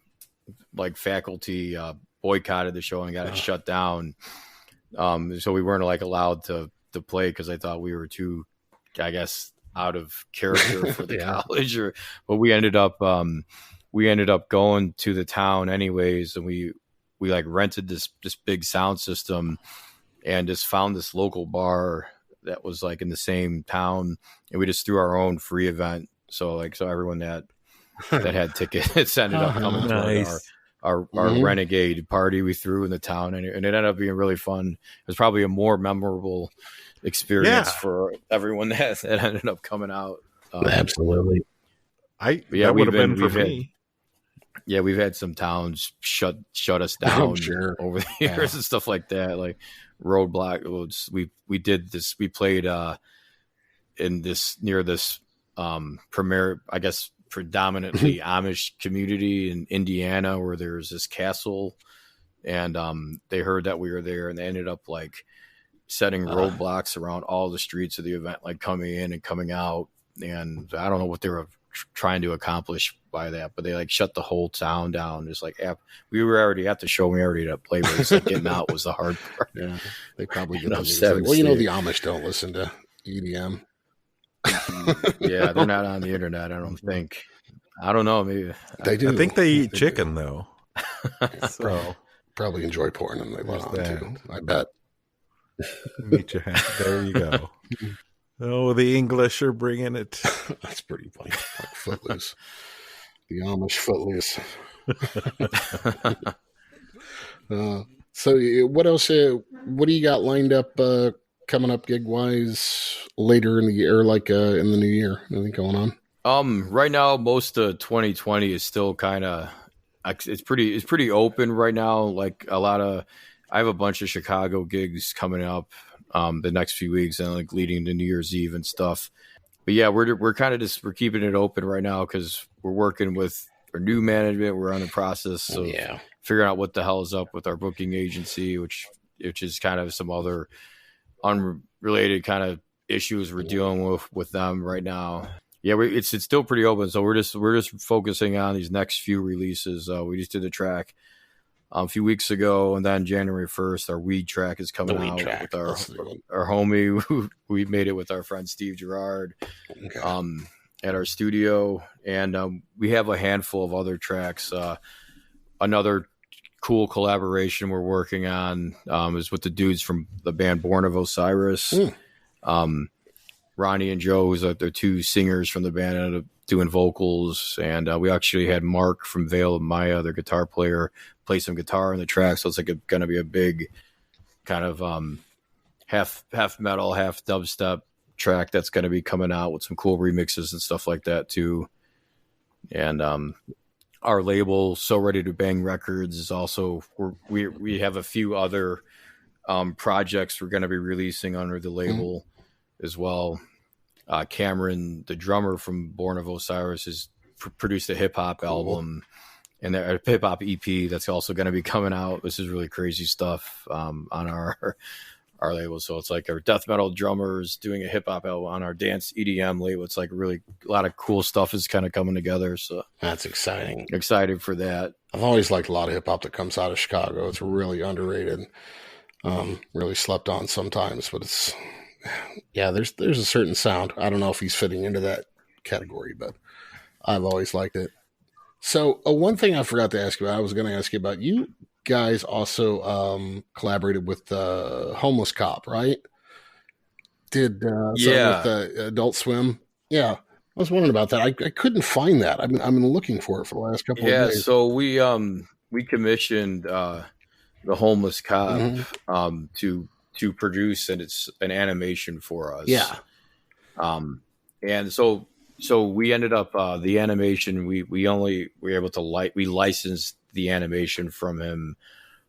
like faculty boycotted the show and got it shut down. So we weren't like allowed to play because I thought we were too, I guess, out of character for the college. But we ended up going to the town anyways, and we like rented this big sound system and just found this local bar that was like in the same town, and we just threw our own free event. So everyone that had tickets ended up coming to our renegade party we threw in the town, and it ended up being really fun. It was probably a more memorable experience for everyone that ended up coming out. Absolutely. That would have been for me. Yeah, we've had some towns shut us down over the years and stuff like that, like Roadblock. We did this. We played in this near this premier, I guess, predominantly Amish community in Indiana, where there's this castle, and they heard that we were there, and they ended up like setting roadblocks around all the streets of the event, like coming in and coming out. And I don't know what they were trying to accomplish by that, but they like shut the whole town down. Just like we were already at the show, we already had to play, but it's like getting out was the hard part. Yeah, they probably did. Well, you know, the Amish don't listen to EDM. Yeah, they're not on the internet, I don't think. I don't know, maybe they do. I think they eat chicken though. So probably enjoy porn, and they let on too. I bet. Meet you there you go. Oh, the English are bringing it. That's pretty funny. Like Footloose. The Amish Footloose. So what else? What do you got lined up coming up gig wise later in the year, like in the new year? Anything going on? Right now, most of 2020 is still kind of it's pretty open right now. Like I have a bunch of Chicago gigs coming up. the next few weeks and like leading to New Year's Eve and stuff. But yeah, we're kind of we're keeping it open right now because we're working with our new management. We're on the process of figuring out what the hell is up with our booking agency, which is kind of some other unrelated kind of issues we're dealing with them right now. Yeah, it's still pretty open. So we're just focusing on these next few releases. We just did a track a few weeks ago, and then January 1st, our weed track is coming out with our homie. We made it with our friend Steve Gerard at our studio, and we have a handful of other tracks. Another cool collaboration we're working on is with the dudes from the band Born of Osiris. Ronnie and Joe, who's they're two singers from the band, ended up doing vocals, and we actually had Mark from Veil of Maya, their guitar player, play some guitar on the track. So it's like going to be a big kind of half metal, half dubstep track that's going to be coming out with some cool remixes and stuff like that too. And our label, So Ready to Bang Records, is also we have a few other projects we're going to be releasing under the label as well. Cameron, the drummer from Born of Osiris, has produced a hip hop album and a hip hop EP that's also going to be coming out. This is really crazy stuff on our label. So it's like our death metal drummers doing a hip hop album on our dance EDM label. It's like really a lot of cool stuff is kind of coming together. So that's exciting. Excited for that. I've always liked a lot of hip hop that comes out of Chicago. It's really underrated, really slept on sometimes, but it's, yeah, there's a certain sound. I don't know if he's fitting into that category, but I've always liked it. So one thing I forgot to ask you about, I was going to ask you about, you guys also collaborated with the Homeless Cop, right? Did something with the Adult Swim? Yeah, I was wondering about that. I couldn't find that. I've been looking for it for the last couple of days. Yeah, so we commissioned the Homeless Cop to produce, and it's an animation for us. Yeah. And so we ended up the animation. We were able to we licensed the animation from him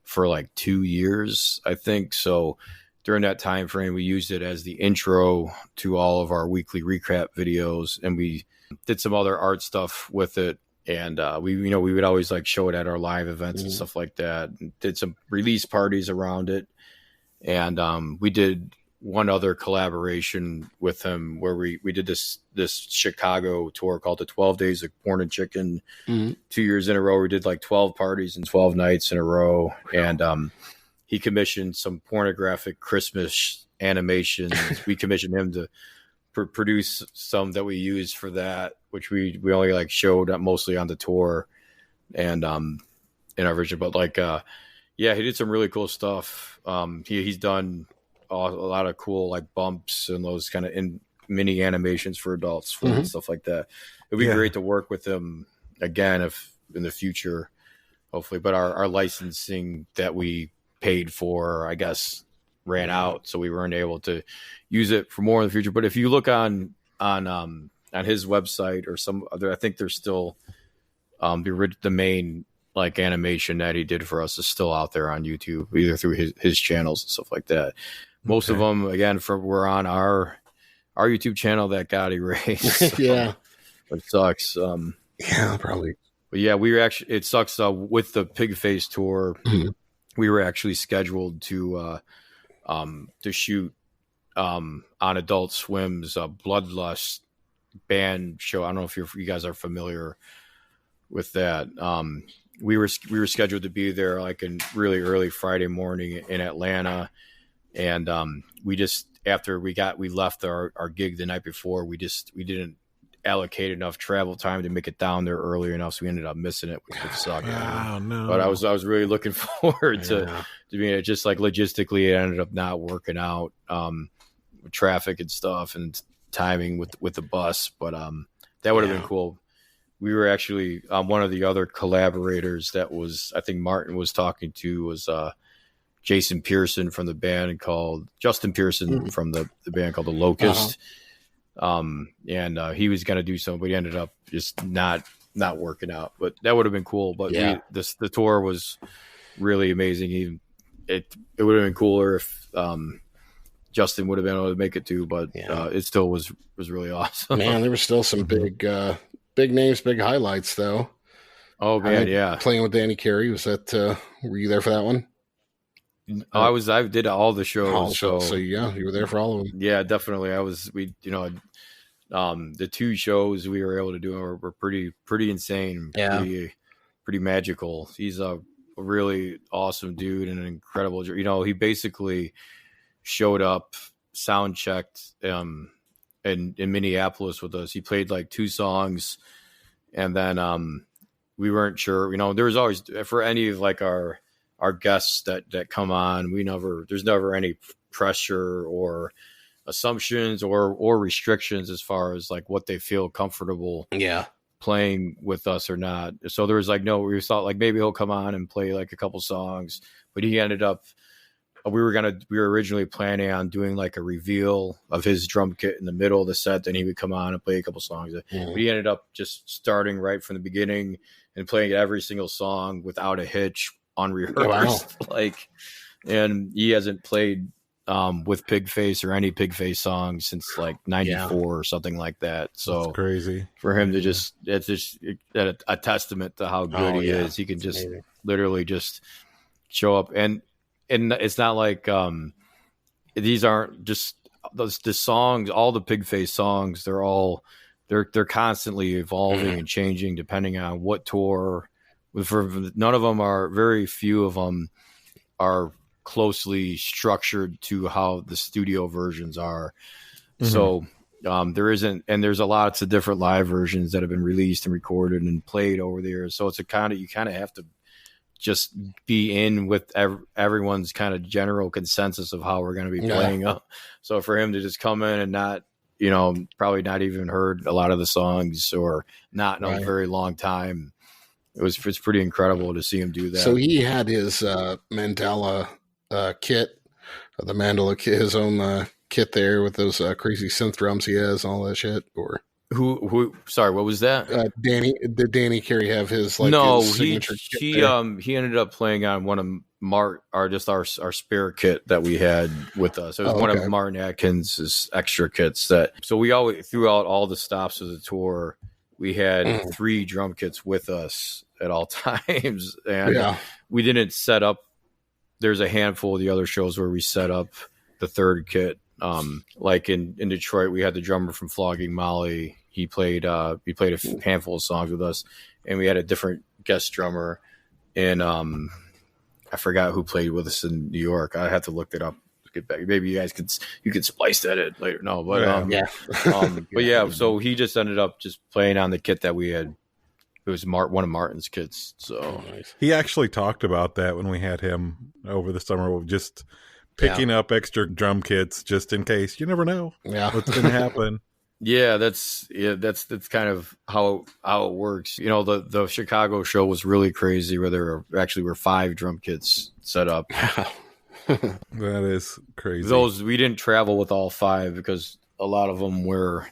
for like 2 years, I think. So during that time frame, we used it as the intro to all of our weekly recap videos, and we did some other art stuff with it. And we would always like show it at our live events and stuff like that. And did some release parties around it. And we did one other collaboration with him where we did this Chicago tour called the 12 Days of Porn and Chicken. 2 years in a row. We did like 12 parties and 12 nights in a row. And he commissioned some pornographic Christmas animations. We commissioned him to produce some that we used for that, which we only like showed mostly on the tour and in our version. But like, yeah, he did some really cool stuff. He's done a lot of cool like bumps and those kind of mini animations for adults and stuff like that. It'd be great to work with him again if in the future, hopefully. But our licensing that we paid for, I guess, ran out, so we weren't able to use it for more in the future. But if you look on his website or some other, I think there's still the main like animation that he did for us is still out there on YouTube, either through his channels and stuff like that. Most of them, again, were on our YouTube channel that got erased. Yeah, it sucks. Yeah, probably. But yeah, it sucks. With the Pigface tour, we were actually scheduled to shoot on Adult Swim's Bloodlust band show. I don't know if you guys are familiar with that. We were scheduled to be there like in really early Friday morning in Atlanta, and we just after we left our gig the night before, we didn't allocate enough travel time to make it down there early enough, so we ended up missing it, which sucked. Oh, no. But I was really looking forward to being it. Just like logistically, it ended up not working out with traffic and stuff and timing with the bus. But that would have been cool. We were actually one of the other collaborators that was, I think Martin was talking to, was Jason Pearson from the band called Justin Pearson from the band called The Locust. And he was going to do something, but he ended up just not working out. But that would have been cool. But the tour was really amazing. It would have been cooler if Justin would have been able to make it to, but it still was really awesome. Man, there were still some big names, big highlights though. Oh man, playing with Danny Carey, was that? Were you there for that one? I did all the shows. So yeah, you were there for all of them. Yeah, definitely. The 2 shows we were able to do were pretty insane. Yeah. Pretty magical. He's a really awesome dude and an incredible. He basically showed up, sound checked, in Minneapolis with us. He played like 2 songs, and then we weren't sure. There was always, for any of like our guests that come on, there's never any pressure or assumptions or restrictions as far as like what they feel comfortable playing with us or not. So there was like we thought like maybe he'll come on and play like a couple songs, but he ended up we were originally planning on doing like a reveal of his drum kit in the middle of the set, then he would come on and play a couple songs. But he ended up just starting right from the beginning and playing every single song without a hitch, unrehearsed. Wow. And he hasn't played with Pigface or any Pigface songs since like 94 or something like that. So that's crazy for him to it's just a testament to how good he is. He can just literally just show up, and it's not like these aren't just the songs, all the Pigface songs, they're constantly evolving and changing depending on what tour. None of them are, very few of them are closely structured to how the studio versions are. So there's a lots of different live versions that have been released and recorded and played over the years. So it's you kind of have to just be in with everyone's kind of general consensus of how we're going to be playing up. So for him to just come in and not, probably not even heard a lot of the songs or not in a very long time, it's pretty incredible to see him do that. So he had his Mandela kit, the Mandela kit, his own kit there with those crazy synth drums he has and all that shit, or who sorry, what was that? Did Danny Carey have his his signature kit there? He ended up playing on one of our spare kit that we had with us. It was one of Martin Atkins' extra kits so we always, throughout all the stops of the tour, we had 3 drum kits with us at all times, and we didn't set up. There's a handful of the other shows where we set up the 3rd kit. Like in Detroit, we had the drummer from Flogging Molly. He played a handful of songs with us, and we had a different guest drummer. And I forgot who played with us in New York. I had to look it up. Get back. Maybe you guys could splice that in later. No, but but yeah. So he just ended up just playing on the kit that we had. It was one of Martin's kits. So he actually talked about that when we had him over the summer, just picking up extra drum kits just in case. You never know what's going to happen. That's kind of how it works. The Chicago show was really crazy, where there were 5 drum kits set up. That is crazy. We didn't travel with all 5 because a lot of them were,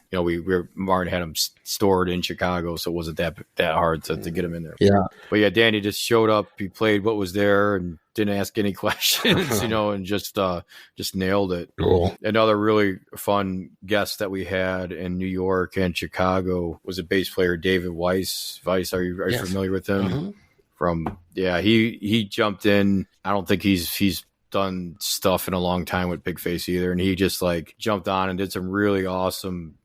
Martin had them stored in Chicago, so it wasn't that hard to get them in there. Yeah. But yeah, Danny just showed up. He played what was there and didn't ask any questions, and just nailed it. Cool. Another really fun guest that we had in New York and Chicago was a bass player, David Weiss. Weiss, are you familiar with him? He jumped in. I don't think he's done stuff in a long time with Pigface either, and he just jumped on and did some really awesome,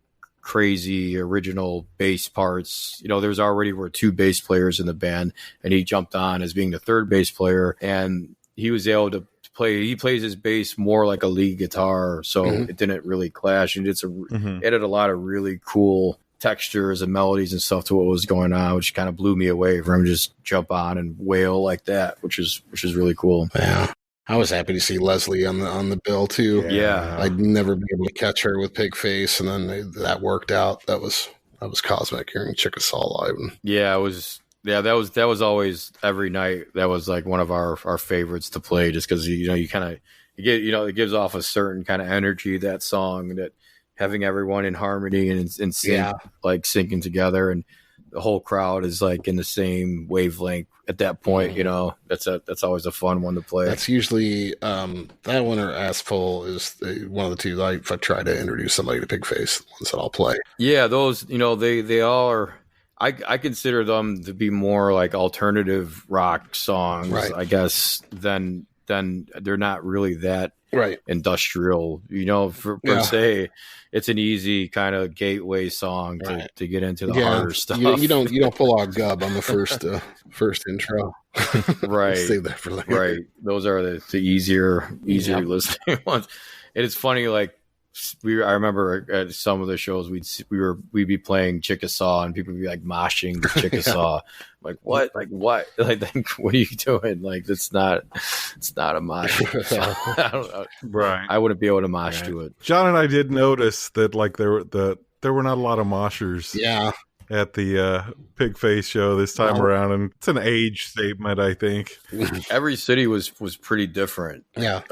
crazy original bass parts. There's already were 2 bass players in the band, and he jumped on as being the 3rd bass player, and he was able to play. He plays his bass more like a lead guitar, so it didn't really clash, and added a lot of really cool textures and melodies and stuff to what was going on, which kind of blew me away for him to just jump on and wail like that, which is really cool. Yeah. I was happy to see Leslie on the bill too. Yeah, I'd never been able to catch her with Pigface, and then that worked out. That was cosmic hearing Chickasaw live. Yeah, it was. Yeah, that was always every night. That was one of our favorites to play, just because it gives off a certain kind of energy, that song, that having everyone in harmony and in sync, syncing together. And the whole crowd is like in the same wavelength at that point. You know, that's always a fun one to play. That's usually that one or Ass Full is one of the two. If I try to introduce somebody to Pigface, the ones that I'll play. Yeah, those, you know, they all are. I consider them to be more like alternative rock songs, right. I guess. Then they're not really that industrial, you know, per se. It's an easy kind of gateway song to get into the harder stuff. You don't pull out Gub on the first intro. Right. Save that for later. Right. Those are the easier listening ones. And it's funny, like I remember at some of the shows we'd be playing Chickasaw and people would be like moshing the Chickasaw. Like what? Like what? Like what are you doing? Like it's not a mosh. I don't know. Right. I wouldn't be able to mosh to it. John and I did notice that like there were not a lot of moshers. Yeah. At the Pigface show this time around, and it's an age statement, I think. Every city was pretty different. Yeah.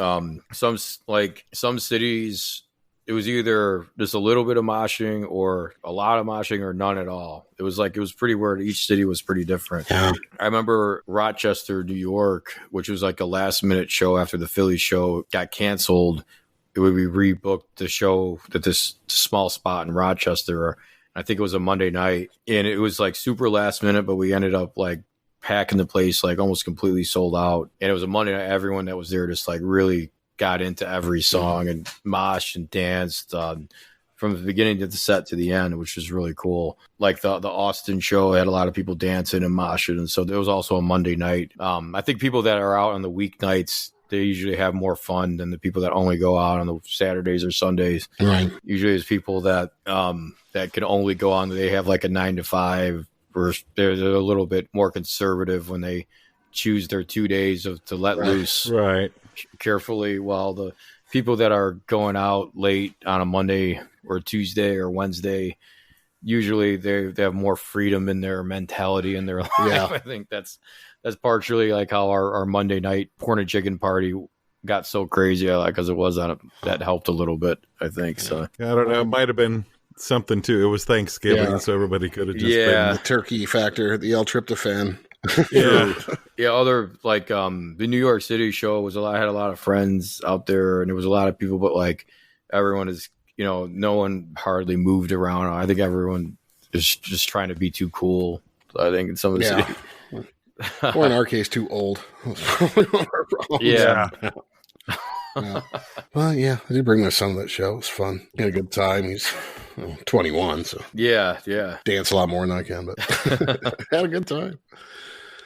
Some cities, it was either just a little bit of moshing or a lot of moshing or none at all. It was pretty weird. Each city was pretty different. Yeah. I remember Rochester, New York, which was like a last minute show after the Philly show got canceled. It would be rebooked the show at this small spot in Rochester. I think it was a Monday night, and it was like super last minute, but we ended up like packing the place like almost completely sold out. And it was a Monday night. Everyone that was there just like really got into every song and moshed and danced from the beginning of the set to the end, which was really cool. Like the Austin show had a lot of people dancing and moshing, and so there was also a Monday night. I think people that are out on the weeknights, they usually have more fun than the people that only go out on the Saturdays or Sundays. Right. Usually it's people that that can only go on. They have like a 9 to 5, or they're a little bit more conservative when they choose their 2 days to let loose carefully, while the people that are going out late on a Monday or Tuesday or Wednesday, usually they have more freedom in their mentality in their life. Yeah. I think that's partially like how our Monday night porn and chicken party got so crazy, because it was that helped a little bit, I think. So I don't know, it might have been something too. It was Thanksgiving, so everybody could have just been the turkey factor, the L-tryptophan. Other like the New York City show was I had a lot of friends out there, and there was a lot of people, but like everyone is, you know, no one hardly moved around. I think everyone is just trying to be too cool. I think in some of the cities. Or in our case, too old. Yeah. Well, yeah, I did bring my son to that show. It was fun. He had a good time. He's 21, so yeah, dance a lot more than I can, but had a good time.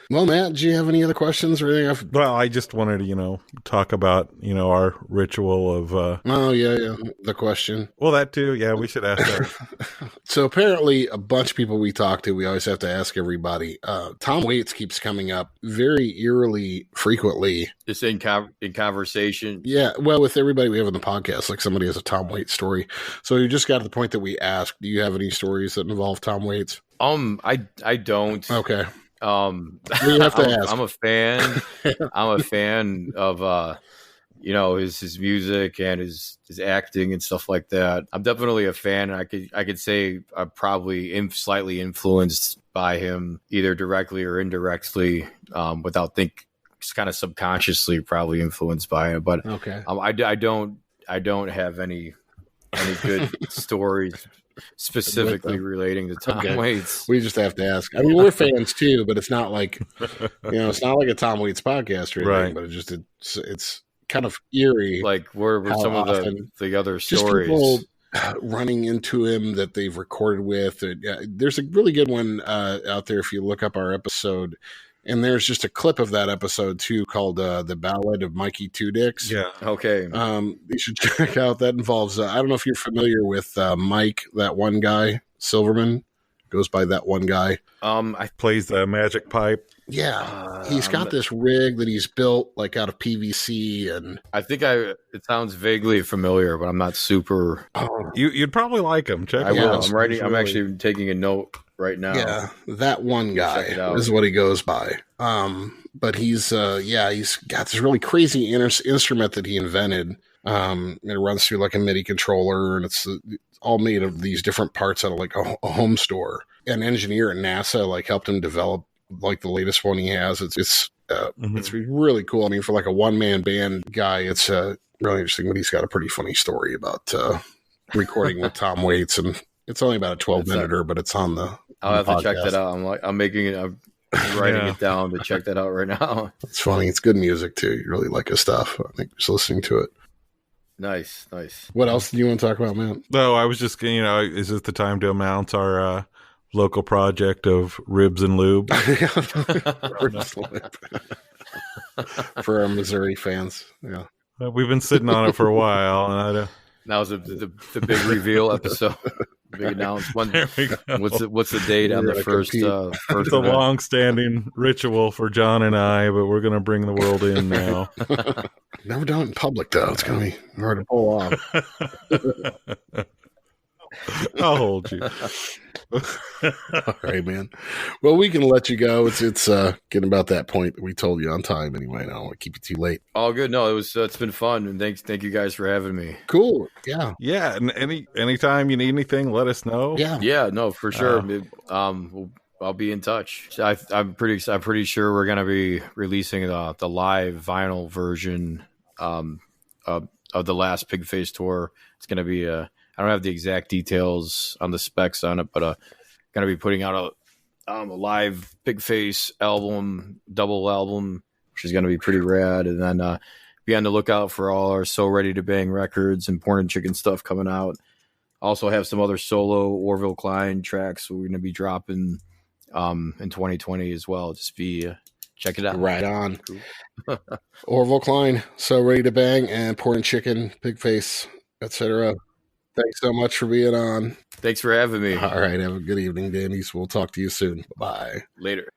Well, Matt, do you have any other questions or anything? Well, I just wanted to, talk about, our ritual of... the question. Well, that too. Yeah, we should ask that. So apparently a bunch of people we talk to, we always have to ask everybody. Tom Waits keeps coming up very eerily, frequently. Just in conversation. Yeah, well, with everybody we have on the podcast, like somebody has a Tom Waits story. So you just got to the point that we asked, do you have any stories that involve Tom Waits? I don't. Okay. You have to ask. I'm a fan. I'm a fan of his music and his acting and stuff like that. I'm definitely a fan. I could say I'm probably slightly influenced by him, either directly or indirectly, without it's kind of subconsciously probably influenced by it. But okay. I don't have any good stories specifically relating to Tom Waits. We just have to ask. I mean, we're fans too, but it's not like it's not like a Tom Waits podcast or anything. But it's kind of eerie. Like where some of the other stories, people running into him that they've recorded with. There's a really good one out there if you look up our episode. And there's just a clip of that episode too called The Ballad of Mikey Two Dicks. Yeah. Okay. You should check out. That involves, I don't know if you're familiar with Mike, that one guy, Silverman, goes by that one guy. I plays the magic pipe. Yeah. He's got this rig that he's built like out of PVC, and I think it sounds vaguely familiar, but I'm not super. You'd probably like him. Check it out. I'm writing. I'm actually taking a note right now. Yeah, that one guy is what he goes by. But he's got this really crazy instrument that he invented. It runs through like a MIDI controller, and it's all made of these different parts out of like a home store. an engineer at NASA, like helped him develop like the latest one he has. It's really cool. I mean, for like a one-man band guy, it's really interesting, but he's got a pretty funny story about recording with Tom Waits, and it's only about a 12-minute, but it's on the. I'll have to check that out. I'm making it. I'm writing it down to check that out right now. It's funny. It's good music too. You really like his stuff. I think just listening to it. Nice. What else do you want to talk about, man? No, I was just, is it the time to announce our local project of Ribs and Lube? For our Missouri fans. Yeah. We've been sitting on it for a while. And that was the big reveal episode. Big announcement. There we go. What's the date on the first? It's a long-standing ritual for John and I, but we're going to bring the world in now. Never done it in public, though. It's going to be hard to pull off. I'll hold you. All right, man. Well, we can let you go. It's getting about that point that we told you on time anyway. I don't want to keep you too late. All good. No, it's been fun, and thank you guys for having me. Cool. Yeah. Yeah. And anytime you need anything, let us know. Yeah. No, for sure. I'll be in touch. I'm pretty sure we're gonna be releasing the live vinyl version of the last Pigface tour. It's gonna be I don't have the exact details on the specs on it, but going to be putting out a live Pigface album, double album, which is going to be pretty rad. And then be on the lookout for all our So Ready to Bang records and Porn and Chicken stuff coming out. Also have some other solo Orville Kline tracks we're going to be dropping in 2020 as well. Just check it out. Right on. Cool. Orville Kline, So Ready to Bang, and Porn and Chicken, Pigface, etc. Thanks so much for being on. Thanks for having me. All right. Have a good evening, Danny's. We'll talk to you soon. Bye. Later.